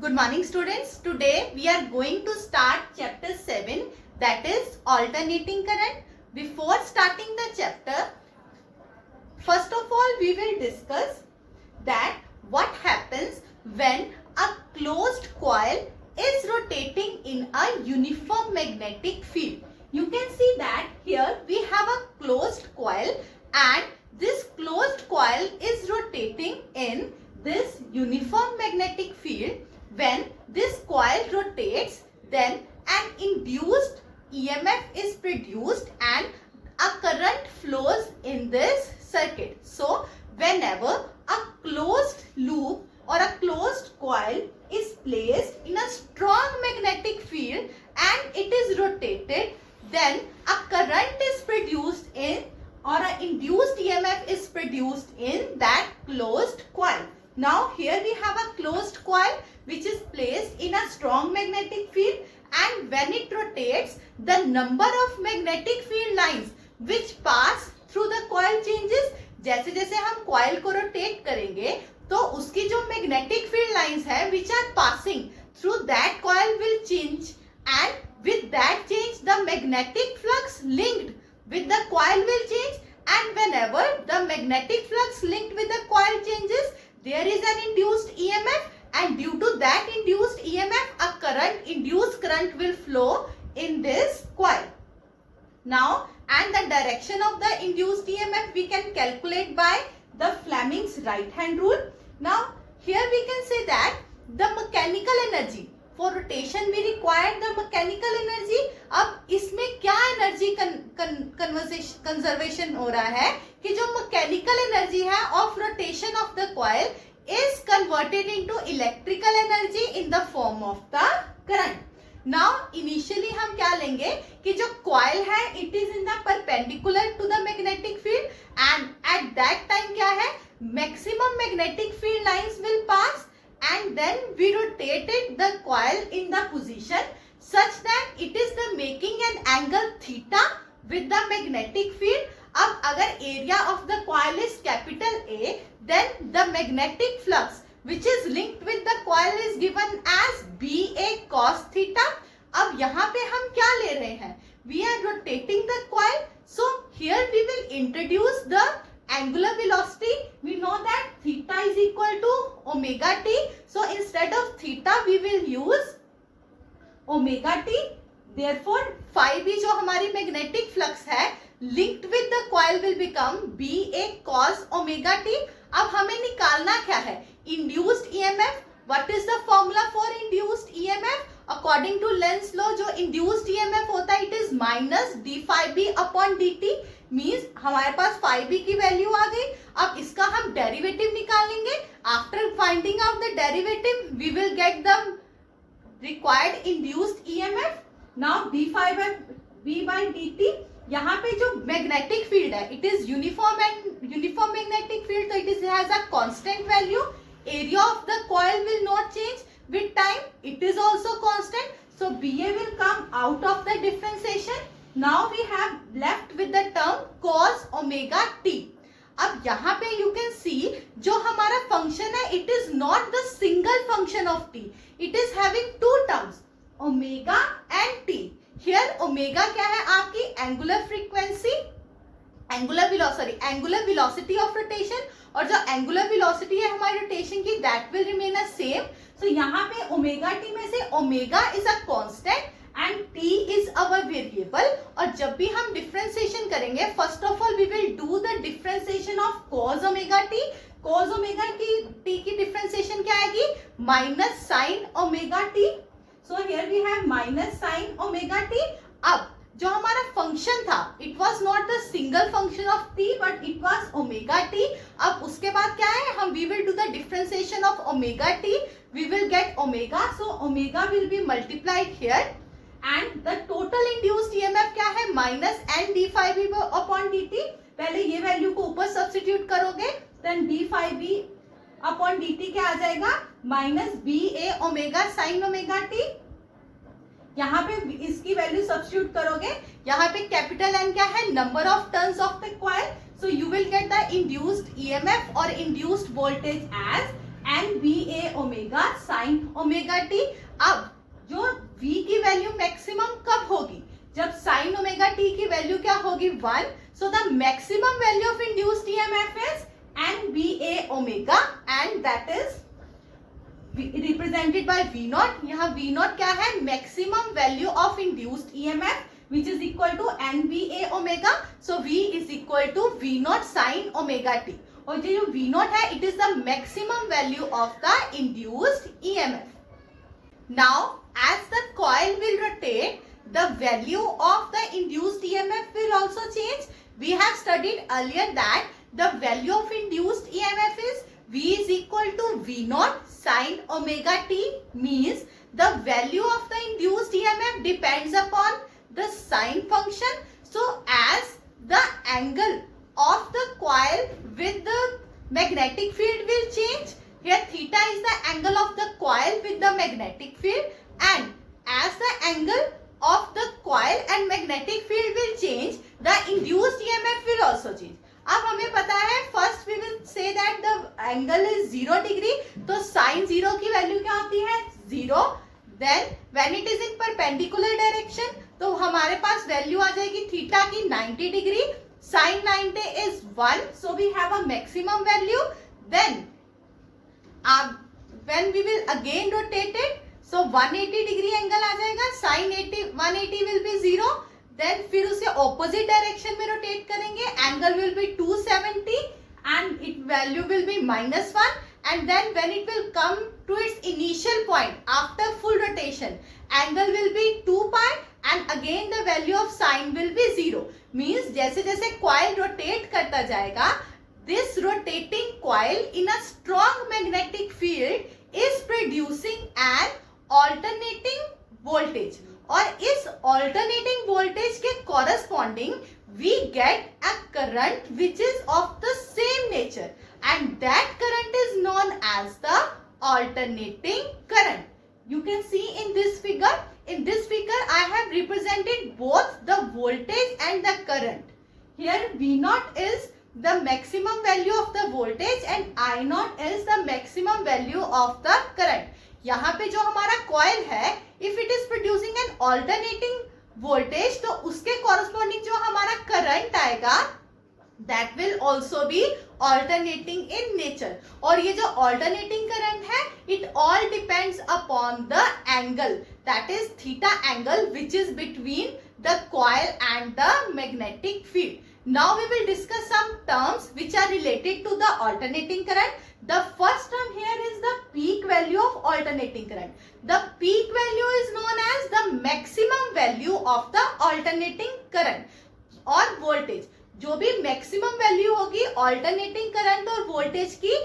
Good morning students. Today we are going to start chapter 7, that is alternating current. Before starting the chapter, first of all we will discuss that what happens when a closed coil is rotating in a uniform magnetic field. You can see that here we have a closed coil and this closed coil is rotating in this uniform magnetic field. When this coil rotates, then an induced EMF is produced and a current flows in this circuit. So, whenever a closed loop or a closed coil is placed in a strong magnetic field and it is rotated, then a current is produced in or an induced EMF is produced in that closed coil. Now here we have a closed coil which is placed in a strong magnetic field, and when it rotates, the number of magnetic field lines which pass through the coil changes. जैसे जैसे हम coil को rotate करेंगे तो उसकी जो magnetic field lines है which are passing through that coil will change, and with that change the magnetic flux linked with the coil will change, and whenever the magnetic flux linked with the coil changes, there is an induced EMF, and due to that induced EMF a induced current will flow in this coil. Now, and the direction of the induced EMF we can calculate by the Fleming's right hand rule. Now here we can say that the mechanical energy, for rotation we require the mechanical energy. अब इसमें क्या energy conservation हो रहा है कि जो mechanical energy है of rotation of the coil is converted into electrical energy in the form of the current. Now initially हम क्या लेंगे कि जो coil है it is in the perpendicular to the magnetic field, and at that time क्या है, maximum magnetic field lines will pass, and then we rotated the coil in the position such that it is the making an angle theta with the magnetic field. अब अगर area of the coil is capital A, then the magnetic flux which is linked with the coil is given as BA cos theta. अब यहाँ पे हम क्या ले रहे हैं, we are rotating the coil, so here we will introduce the angular velocity. We know that theta is equal to omega t, so instead of theta we will use omega t. Therefore phi b जो हमारी magnetic flux है linked with the coil will become BA cos omega t. अब हमें निकालना क्या है, induced EMF. What is the formula for induced EMF? According to Lenz's law जो induced EMF होता है it is minus d phi b upon dt. Means हमारे पास phi b की वैल्यू आ गई. अब इसका हम डेरिवेटिव निकालेंगे. After finding out the derivative we will get the required induced EMF. Now d phi b by dt. यहाँ पे जो मैग्नेटिक फील्ड है it is uniform magnetic field, तो it is has a constant value. Area of the coil will not change with time, it is also constant, so BA will come out of the differentiation. Now we have left with the term cos omega t. अब यहाँ पे you can see जो हमारा function है it is not the single function of t, it is having two terms omega and t. Here omega क्या है आपकी angular frequency, angular velocity of rotation, और जो एंगुलर वेलोसिटी है हमारी रोटेशन की that will remain a same. So यहाँ पे ओमेगा टी में से omega is a constant and t is our variable. और जब भी हम डिफरेंशिएशन करेंगे first of all we will do the differentiation of cos omega T. cos omega t की डिफरेंशिएशन क्या आएगी, minus sign omega T. So here we have minus sin omega t. अब जो हमारा फंक्शन था it was not the single function of t but it was omega t. अब उसके बाद क्या है, हम we will do the differentiation of omega t, we will get omega, so omega will be multiplied here, and the total induced EMF क्या है, minus N D five B upon D T. पहले ये value को ऊपर substitute करोगे then D five B upon D T क्या आ जाएगा, minus B A omega sine omega T. यहाँ पे इसकी वैल्यू सब्स्टिट्यूट करोगे, यहाँ पे कैपिटल एन क्या है, number of turns of the coil, so you will get the induced EMF और induced voltage as N B A omega sine omega t. अब जो v की वैल्यू मैक्सिमम कब होगी, जब साइन ओमेगा टी की वैल्यू क्या होगी 1। So the maximum value of induced EMF is N B A omega and that is represented by V not. यहाँ वी नॉट क्या है, maximum value of induced EMF which is equal to NBA omega. So V is equal to V naught sin omega t. और जो V naught है, it is the maximum value of the induced EMF. Now, as the coil will rotate, the value of the induced EMF will also change. We have studied earlier that the value of induced EMF is V is equal to V naught sin omega t, means the value of the induced EMF depends upon the sine function. So as the angle of the coil with the magnetic field will change, here theta is the angle of the coil with the magnetic field, and as the angle of the coil and magnetic field will change, the induced EMF will also change. अब हमें पता है, first we will say that the angle is 0 degree, तो sin 0 की value क्या होती है 0. Then when it is in perpendicular direction, तो हमारे पास वैल्यू आ जाएगी थीटा की 90 degree, sign 90 is 1, so we have a maximum value. Then when we will again rotate it, so 180 degree angle आ जाएगा, साइन 180 will be 0. Then फिर उसे opposite direction में rotate करेंगे, angle will be 270 and its value will be -1. And then when it will come to its initial point after full rotation, angle will be 2 pi and again the value of sine will be 0. Means जैसे जैसे coil rotate करता जाएगा, this rotating coil in a strong magnetic field is producing an alternating voltage. और इस alternating voltage के corresponding we get a current which is of the same nature, and that current is known as the alternating current. You can see in this figure. In this figure, I have represented both the voltage and the current. Here V naught is the maximum value of the voltage and I naught is the maximum value of the current. यहाँ पे जो हमारा coil है, if it is producing an alternating voltage, तो उसके corresponding जो हमारा current आएगा, that will also be alternating in nature. और ये जो alternating current है, it all depends upon the angle, that is theta angle, which is between the coil and the magnetic field. Now we will discuss some terms which are related to the alternating current. The first term here is the peak value of alternating current. The peak value is known as the maximum value of the alternating current or voltage. जो भी maximum value होगी alternating current और voltage की,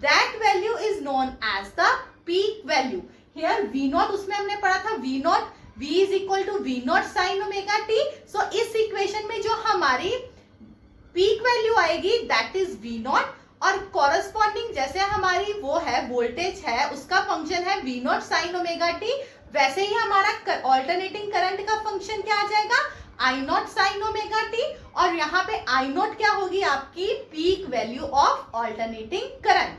that value is known as the peak value. Here V naught, उसमें हमने पढ़ा था V naught, V is equal to V naught sine omega t. So इस इक्वेशन में जो हमारी पीक वैल्यू आएगी दैट इज वी नॉट, और कॉरस्पॉन्डिंग जैसे हमारी वो है वोल्टेज है, उसका फंक्शन है V naught sine omega t, वैसे ही हमारा ऑल्टरनेटिंग करंट का फंक्शन क्या आ जाएगा I nought sine omega T. और यहाँ पे आई नॉट क्या होगी आपकी peak value of alternating current.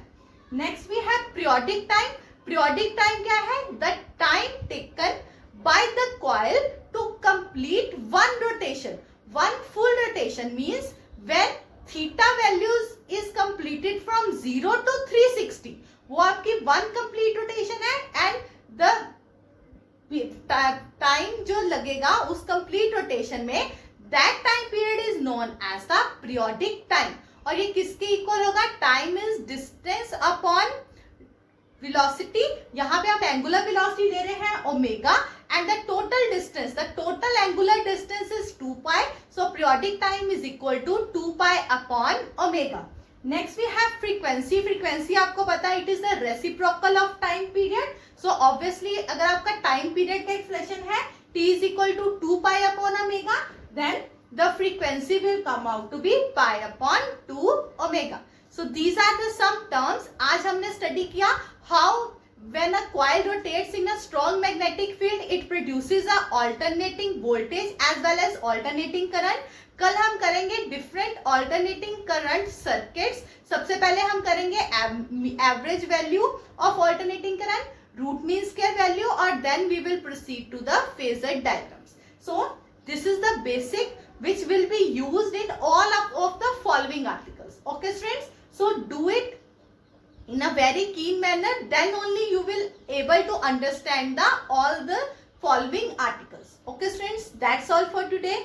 Next we have periodic time. Periodic time क्या है, the time taken by the coil to complete one rotation. One full rotation means when theta values is completed from 0 to 360, वो आपकी one complete rotation है. And the time जो लगेगा उस complete rotation में, that time period is known as the periodic time. और ये किसके इक्वल होगा, time is distance upon velocity. यहाँ पे आप एंगुलर वेलोसिटी दे रहे हैं omega and the total distance, the total angular distance is 2 pi. So periodic time is equal to 2 pi upon omega. Next we have frequency. Frequency आपको पता है it is the reciprocal of time period. So obviously अगर आपका time period का expression है t is equal to 2 pi upon omega, then the frequency will come out to be pi upon 2 omega. So these are the some terms. आज हमने study किया how when a coil rotates in a strong magnetic field, it produces a alternating voltage as well as alternating current. कल हम करेंगे different alternating current circuits. सबसे पहले हम करेंगे average value of alternating current, root mean square value, और then we will proceed to the phasor diagrams. So this is the basic which will be used in all of the following articles. Okay friends, so do it in a very keen manner, then only you will able to understand the all the following articles. Okay friends, that's all for today.